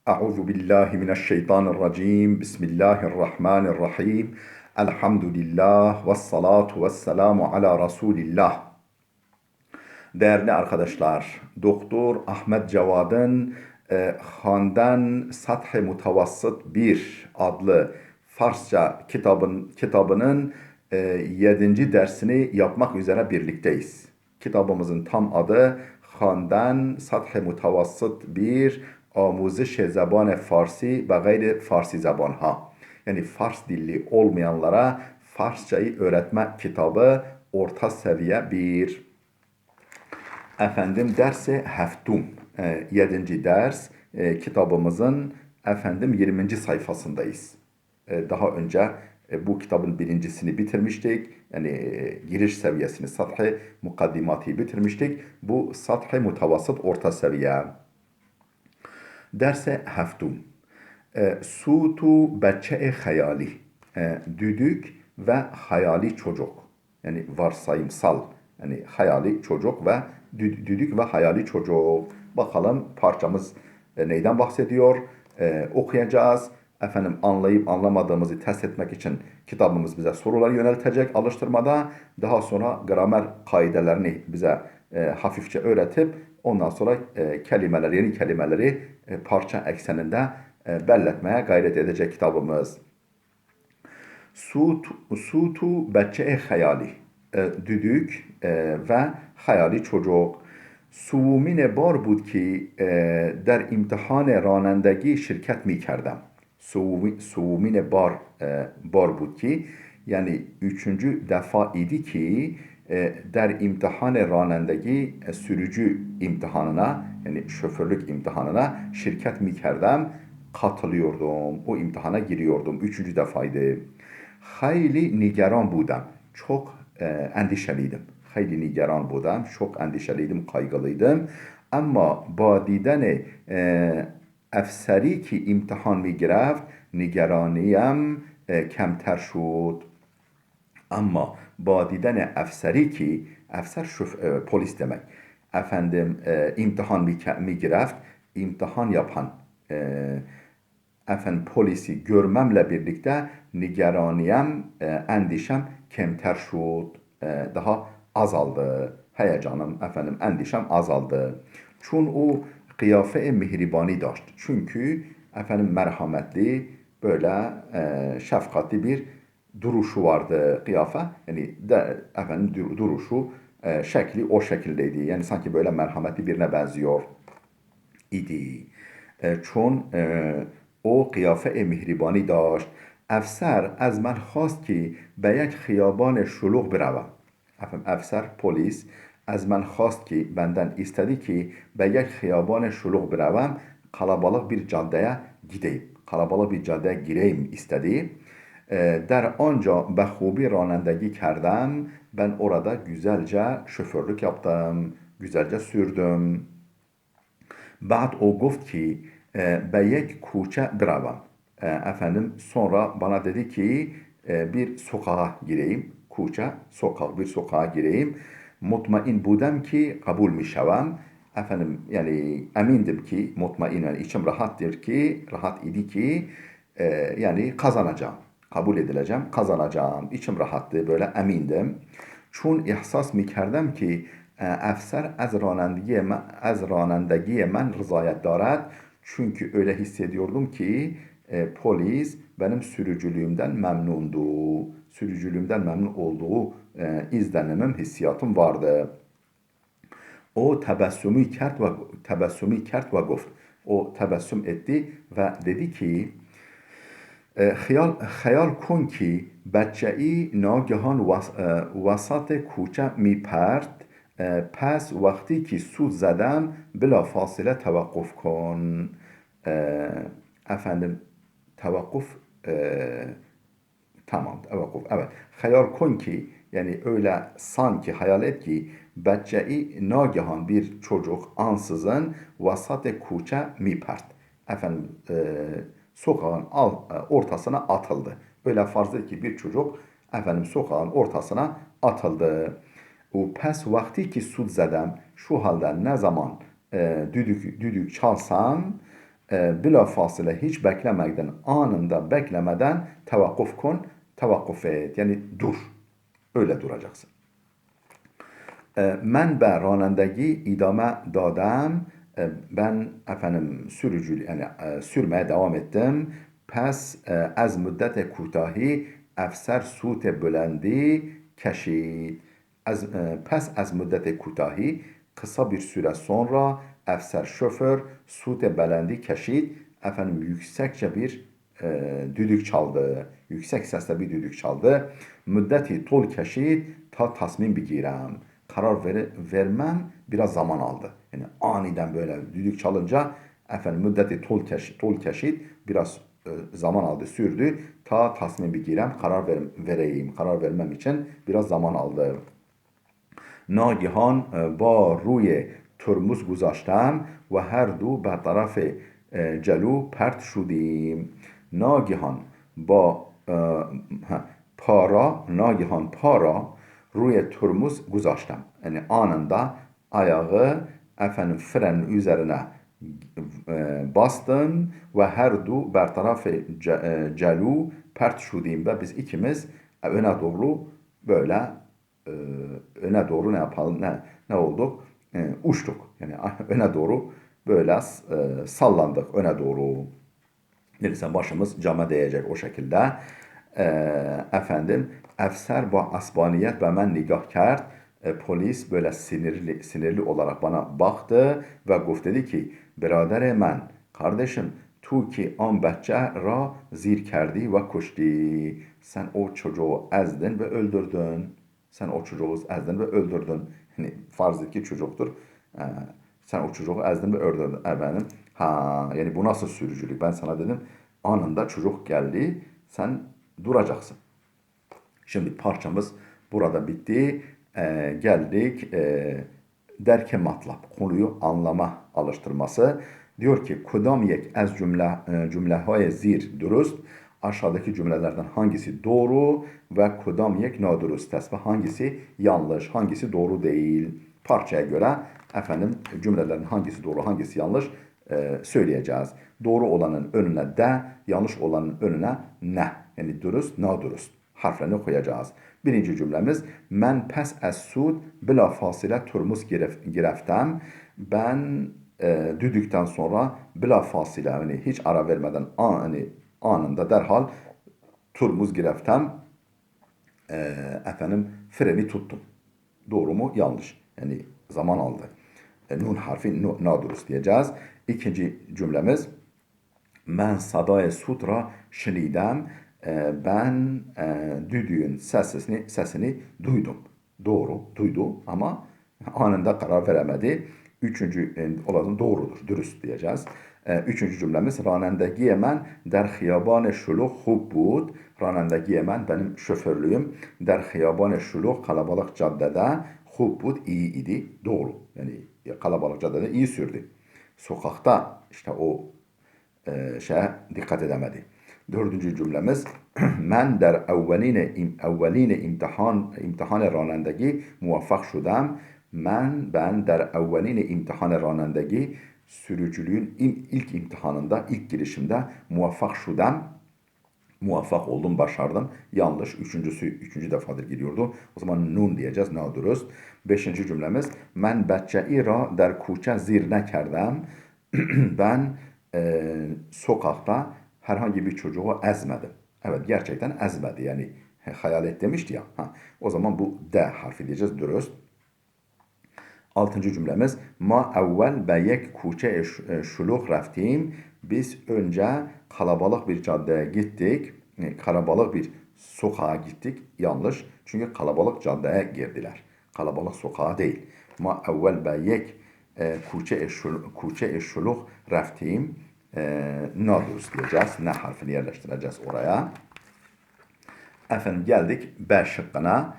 Euzu billahi mineşşeytanirracim. Bismillahirrahmanirrahim. Elhamdülillah ve salatu ve selamu ala Resulillah. Değerli arkadaşlar, Doktor Ahmet Cevad'ın Handan Sath-ı Mutavassıt 1 adlı Farsça kitabının 7. dersini yapmak üzere birlikteyiz. Kitabımızın tam adı Handan Sath-ı Mutavassıt 1 Amuzış Zeban Farsi ve gayri Farsi zabanha. Yani Fars dilli olmayanlara Farsçayı öğretme kitabı orta seviye 1. Efendim dersi heftum 7. ders kitabımızın 20. sayfasındayız. Daha önce bu kitabın birincisini bitirmiştik. Yani giriş seviyesini sath-ı mukaddimatı bitirmiştik. Bu sath-ı mutavasıt orta seviye. Derse heftum. Sutu becce hayali. Düdük ve hayali çocuk. Yani varsayımsal. Yani hayali çocuk ve düdük ve hayali çocuk. Bakalım parçamız neyden bahsediyor? Okuyacağız. Efendim anlayıp anlamadığımızı test etmek için kitabımız bize sorular yöneltecek alıştırmada. Daha sonra gramer kaidelerini bize hafifçe öğretip ondan sonra yeni kelimeleri parça ekseninde belletmeye gayret edecek kitabımız. Sutu becce hayali. Düdük ve hayali çocuk. Suvumine bar بود ki در امتحان رانندگی şirket mi kerdem. Suvumine bar بود ki yani üçüncü defa idi ki der imtihan ranendegi sürücü imtihanına yani şoförlük imtihanına şirket mi kerdem katılıyordum. O imtihana giriyordum. Üçüncü defaydı. Hayli nigeran budum. Çok endişeliydim. Hayli nigeran budum. Çok endişeliydim, kaygılıydım. Ama با دیدن افسری که امتحان می گرفت نگرانیم کمتر شد. Ama با دیدن افسری ki افسر polis demek. Efendim imtihan mi gireft, imtihan yapan efendim polisi görmemle birlikte nigeraniyem, endişem kemter şud, daha azaldı. Heyecanım, efendim endişem azaldı. Çun o kıyafe mihribani daşt. Çünkü efendim merhametli, böyle şefkatli bir duruşu vardı kıyafe. Yani efendim duruşu, şekli o şekildeydi. Yani sanki böyle merhametli birine benziyor idi. چون او قیافه مهربانی داشت افسر از من خواست که به یک خیابان شلوغ بروم افسر پلیس از من خواست که benden istedi ki به یک خیابان شلوغ بروم kalabalık bir caddeye gideyim. Kalabalık bir caddeye gireyim istedi. Der anca به خوبی رانندگی کردم. Ben orada güzelce şoförlük yaptım. Güzelce sürdüm. بعد o گفت ki به یک کوچه بروم. Efendim sonra bana dedi ki bir sokağa gireyim. Kuçe, sokak, bir sokağa gireyim. Mutmain budem ki kabul mi şevam. Efendim yani emindim ki mutmain yani içim rahattır ki rahat idi ki yani kazanacağım. Kabul edileceğim, kazanacağım. İçim rahattı, böyle emindim. Çun ihsas mi kerdem ki افسر از رانندگی من رضایت دارد. Çünkü öyle hissediyordum ki polis benim sürücülüğümden memnundu. Sürücülüğümden memnun olduğu izlenimim, hissiyatım vardı. O tebessümü kert ve گفت. O tebessüm etti ve dedi ki خیال کن که بچه‌ای ناگهان وسط کوچه میپرد پس وقتی که سود زدم بلا فاصله توقف کن. Efendim tevakkuf tamam tevakkuf evet. Hayal kon ki yani öyle sanki hayal et ki becce'i nagihan bir çocuk ansızın vasat-ı kuçe mipert. Efendim sokağın ortasına atıldı. Öyle farz et ki bir çocuk efendim sokağın ortasına atıldı. O pes vakti ki sud zedem şu halde ne zaman düdük çalsam Bilafasıla hiç beklemeden, anında beklemeden tevakkuf kun, tevakkuf et. Yani dur. Öyle duracaksın. Ben به رانندگی idame دادم. Ben efendim sürücü yani sürmeye devam ettim. Pes az müddete kutahi efser sute bülendi keşid. Pes az müddete kutahi kısa bir süre sonra efser şoför sute bülendi keşid efendim yüksekçe bir düdük çaldı. Yüksek sesle bir düdük çaldı. Müddeti tol keşid ta tasmin bigirem. Vermem biraz zaman aldı. Yani aniden böyle düdük çalınca efendim müddeti tol keşid biraz zaman aldı, sürdü. Ta tasmin bigirem vereyim. Karar vermem için biraz zaman aldı. ناگهان با روی ترمز گذاشتم و هر دو به طرف جلو پرت شدیم. ناگهان با ناگهان پا روی ترمز گذاشتم. Yani anında ayağı efendim frenin üzerine bastım ve her du bertaraf celu pert şudim ve biz ikimiz öne doğru böyle e, öne doğru ne yapalım ne olduk? Uçtuk. Yani öne doğru böyle sallandık öne doğru. Neyse başımız cama değecek o şekilde. Efendim efser bu asbaniyet ve ben nigah kert. Polis böyle sinirli olarak bana baktı ve guf dedi ki birader men kardeşim tu ki an bच्चे ra zir kerdi ve kuşti. Sen o çocuğu ezdin ve öldürdün. Sen o çocuğu ezdin ve öldürdün. Yani farz et ki çocuktur. Sen o çocuğu ezdin ve öldürdün efendim. Ha yani bu nasıl sürücülük? Ben sana dedim anında çocuk geldi. Sen duracaksın. Şimdi parçamız burada bitti. Geldik derke matlab. Konuyu anlama alıştırması. Diyor ki kudam yek az cümlehay zir dürüst. Aşağıdaki cümlelerden hangisi doğru ve kudam yek nadürüst ve hangisi yanlış, hangisi doğru değil. Parçaya göre efendim cümlelerin hangisi doğru, hangisi yanlış söyleyeceğiz. Doğru olanın önüne de, yanlış olanın önüne ne. Yani dürüst, nadürüst harflerini koyacağız. Birinci cümlemiz men pes es sud bila fasile turmuz gireftem. Ben düdükten sonra bila fasile yani hiç ara vermeden yani anında derhal turmuz gireftem efendim freni tuttum. Doğru mu? Yanlış. Yani zaman aldı. Nun harfi nadurus diyeceğiz. İkinci cümlemiz men sadaya sutra şinidem. Ben düdüğün sesini duydum. Doğru, duydu ama anında karar veremedi. Üçüncü olan doğrudur, dürüst diyeceğiz. Üçüncü cümlemiz ranendegiye men der hiyabane şuluh hub bud. Ranendegiye men benim şoförlüğüm der hiyabane şuluh kalabalık caddede hub bud iyi idi. Doğru. Yani kalabalık caddede iyi sürdü. Sokakta işte o şeye dikkat edemedi. Dördüncü cümlemiz men der evveline imtihan ranendegi muvaffak şudam. Ben der evveline imtihan ranendegi sürücülüğün ilk imtihanında, ilk girişimde muvaffak şudam. Muvaffak oldum, başardım. Yanlış. Üçüncü defadır giriyordu. O zaman nun diyeceğiz. Nadürüst. Beşinci cümlemiz men bच्चेई ra der kuçe zir nekerdem. Ben sokakta herhangi bir çocuğu ezmedim. Evet gerçekten ezmedi. Yani hayal et demişti ya. O zaman bu D harfi diyeceğiz. Dürüst. Altıncı cümlemiz ma evvel be yek kuçe şuluh raftim. Biz önce kalabalık bir caddeye gittik. Kalabalık bir sokağa gittik. Yanlış. Çünkü kalabalık caddeye girdiler. Kalabalık sokağa değil. Ma evvel be yek kuçe şuluh raftim. Nadus diyeceğiz. Ne harfini yerleştireceğiz oraya. Efendim geldik B şıkkına.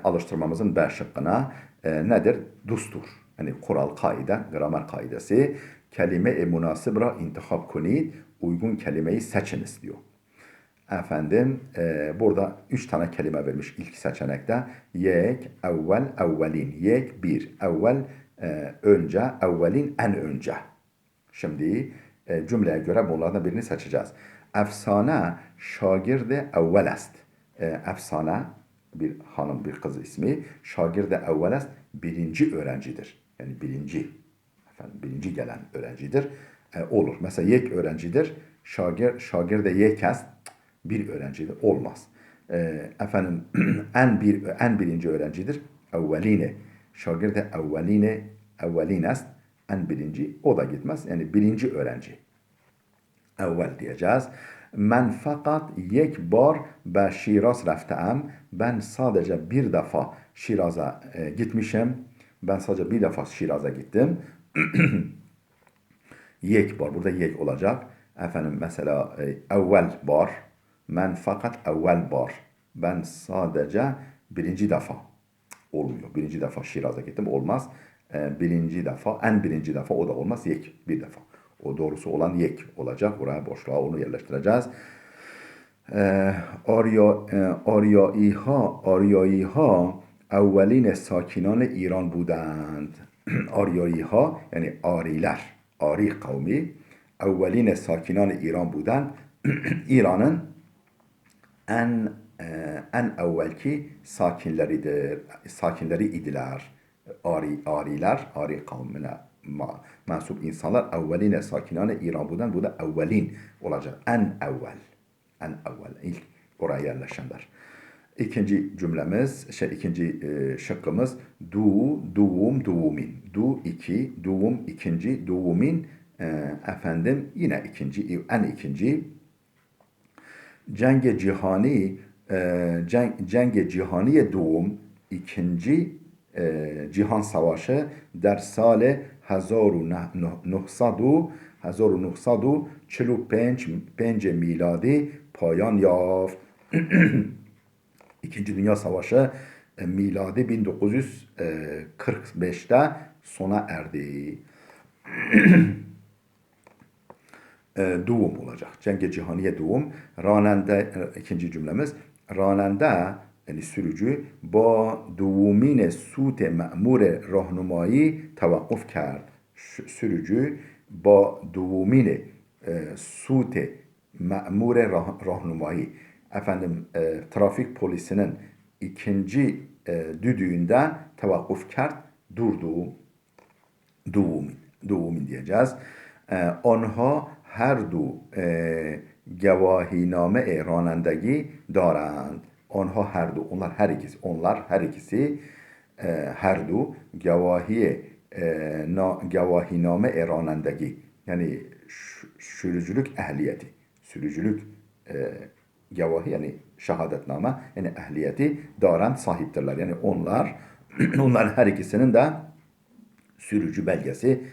Alıştırmamızın B şıkkına. Nedir? Dustur. Yani kural, kaide, gramer kaidesi. Kelime-i münasibra intihab kunid. Uygun kelimeyi seçiniz diyor. Efendim burada 3 tane kelime vermiş ilk seçenekte. Yek, evvel, evvelin. Yek bir, evvel önce, evvelin en önce. Şimdi Cümleye göre bunlardan birini seçeceğiz. Efsane şagird evvel est. Efsane bir hanım, bir kız ismi. Şagird evvel est birinci öğrencidir. Yani birinci gelen öğrencidir. Olur. Mesela yek öğrencidir. Şagirde yek est bir öğrencidir. Olmaz. Efendim en birinci öğrencidir. Evveline. Şagirde evvelin est en birinci. O da gitmez. Yani birinci öğrenci. Evvel diyeceğiz. Ben fakat yek bar be Şiraz rafteam. Ben sadece bir defa Şiraz'a gitmişim. Ben sadece bir defa Şiraz'a gittim. Yek bar. Burada yek olacak. Efendim mesela evvel bar. Ben fakat evvel bar. Ben sadece birinci defa. Olmuyor. Birinci defa Şiraz'a gittim. Olmaz. En birinci defa o da olmaz. Yek. Bir defa. O doğrusu olan yek olacak. Oraya boşluğa onu yerleştireceğiz. آریایی ها اولین ساکنان ایران بودند. آریایی ها یعنی آریler, Ari kavmi اولین ساکنان ایران بودند. İran'ın en evvelki sakinleri idiler. Ari kavmine mensup insanlar evveline sakinane İran buden, bu da evvelin olacak. En evvel, ilk oraya yerleşenler. İkinci cümlemiz, ikinci şıkkımız duvumin. Du iki, duvum ikinci, duvumin yine ikinci, en ikinci. Cengi Cihani Doğum ikinci Cihan Savaşı der sale 1945 miladi payan yaft. İkinci Dünya Savaşı miladi 1945'te sona erdi. Doğum olacak. Cengi Cihaniye doğum. Ranende ikinci cümlemiz. Ranende yani sürücü ba doğumine sute me'mure rahnumayı tevakkuf kerd. Sürücü ba doğumine sute me'mure rahnumayı trafik polisinin ikinci düdüğünde tevakkuf kerd, durdu. Doğumin diyeceğiz. Onha her du گواهینامه رانندگی دارند. Onha her du, onlar her ikisi her du گواهینامه رانندگی yani sürücülük ehliyeti. Sürücülük gavahi yani şehadetname yani ehliyeti daran sahiptirler. Yani onların her ikisinin de sürücü belgesi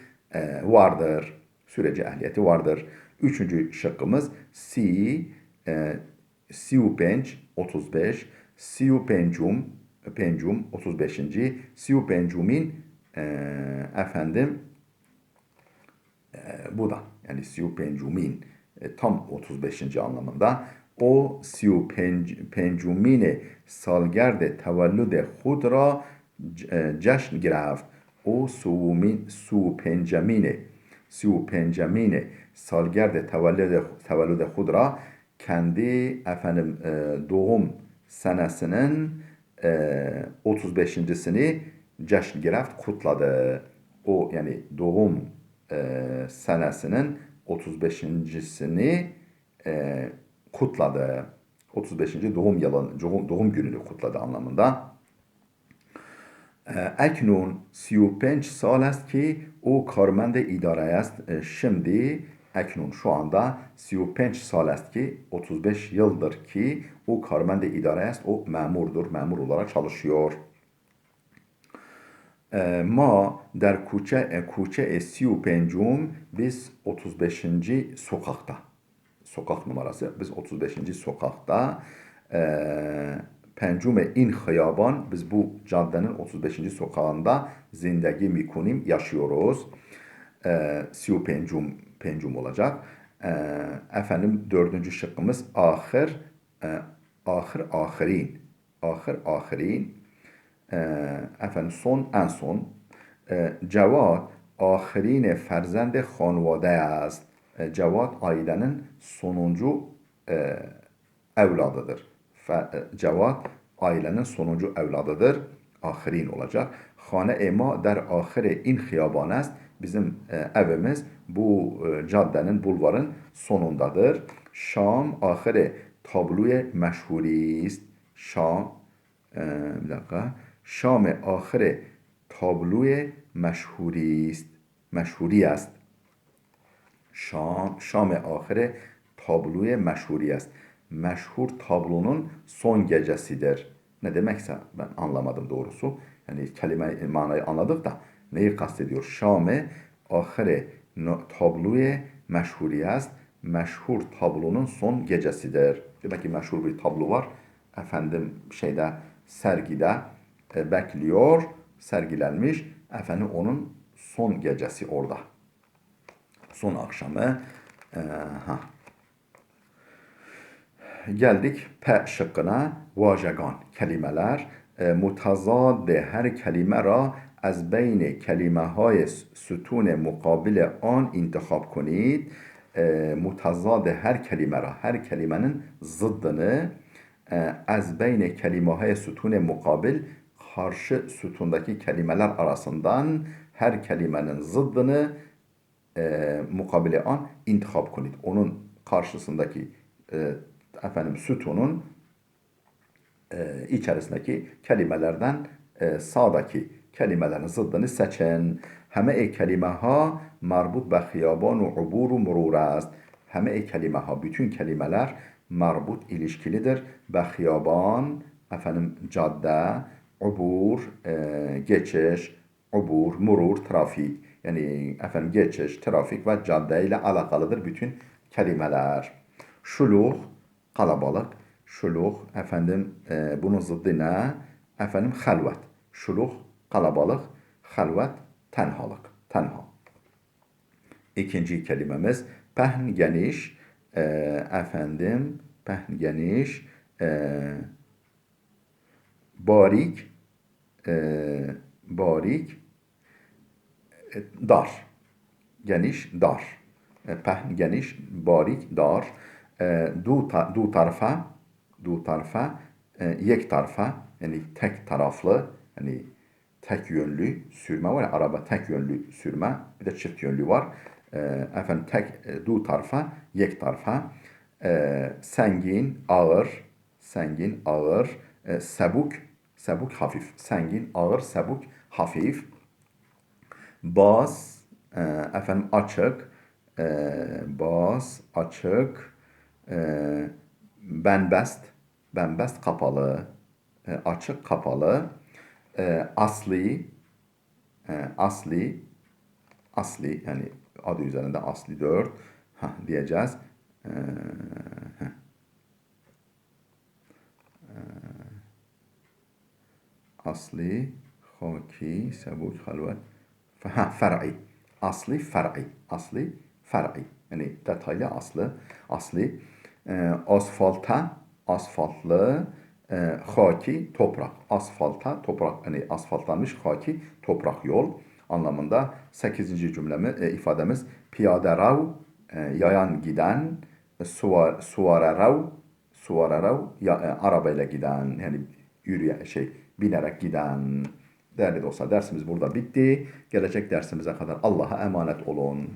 vardır. Sürücü ehliyeti vardır. Üçüncü şıkkımız Siu Penç 35, Siu Pencum 35. Siu Pencumin bu da yani Siu Pencumin tam 35. anlamında. O Siu Pencumine salgerde tevellüde خود را جشن گرفت. O Siu Pencumine salgerde tevellüde خود را kendi doğum senesinin 35.sini ceşn gereft kutladı. O yani doğum senesinin 35.sini kutladı. 35. doğum gününü kutladı anlamında. اکنون 35 سال است که او کارمند idare است. Şimdi Eknun şu anda 35 سال است ki 35 yıldır ki o karmende idare est, o memur olarak çalışıyor. Ma der kuçe 35 biz 35. sokakta. Sokak numarası biz 35. sokakta Pencume in Hıyaban biz bu caddenin 35. sokağında zindagi mikunim yaşıyoruz. Siu pencum olacak. Dördüncü şıkkımız ahirin. Son en son. Cevat ahirin ferzend xanvade است. Cevat ailenin sonuncu evladıdır. Cevat ailenin sonuncu evladıdır. Ahirin olacak. Hane ma der ahire in hiyaban est. Bizim evimiz bu caddenin, bulvarın sonundadır. Şam ahire tabloya meşhuri ist. Şam bir dakika. Şam ahire tabloya meşhuri ist. Meşhuri است. Şam ahire tabloya meşhuri است. Meşhur tablonun son gecesidir. Ne demekse ben anlamadım doğrusu. Yani kelime manayı anladık da neyi kastediyor? Şam-ı ahire tabloya meşhuri است. Meşhur tablonun son gecesidir. Demek ki meşhur bir tablo var. Efendim sergide bekliyor. Sergilenmiş. Efendim onun son gecesi orada. Son akşamı. Geldik P şıkkına. Vajegan, kelimeler. Mutazad her kelime ra az beyn kelimeهای sütun mukabil an intihab کنید. Mutazad her kelime ra, her kelimenin zıddını az beyn kelimeهای sütun mukabil, karşı sütundaki kelimeler arasından her kelimenin zıddını mukabele an intihab kunit. Onun karşısındaki sütunun içerisindeki kelimelerden sağdaki kelimelerin zıddını seçin. Heme kelimeha marbut be hiyaban ve uburu murur است. Heme kelimeha, bütün kelimeler marbut, ilişkilidir. Be hiyaban, cadde, ubur, geçiş, ubur, murur, trafik. Yani geçiş, trafik ve cadde ile alakalıdır bütün kelimeler. Şuluh, kalabalık. Şuluh, bunun zıddı ne? Halvet. Şuluh, kalabalık. Halvet, tenhalık. Tenha. İkinci kelimemiz pehn geniş. Pehn geniş. Barik. Barik. Dar. Geniş, dar. Pehn geniş, barik, dar. Du tarafa, yek tarafa, yani tek taraflı, yani tek yönlü sürme var ya, araba tek yönlü sürme, bir de çift yönlü var. Du tarafa, yek tarafa. Sengin, ağır, sebuk, hafif. Sengin, ağır, sebuk, hafif. Baz, açık, açık, benbest, kapalı, açık, kapalı, asli, yani adı üzerinde asli 4 diyeceğiz. Asli, haki, sebuk, halvet, fer'i. Asli, fer'i. Yani detaylı asli. Asfaltlı, haki, toprak. Asfalta, toprak. Yani asfaltlanmış haki, toprak yol anlamında. 8. ifademiz piyade rav, yayan giden, suvare rav, arabayla giden, yani binerek giden. Değerli dostlar, dersimiz burada bitti. Gelecek dersimize kadar Allah'a emanet olun.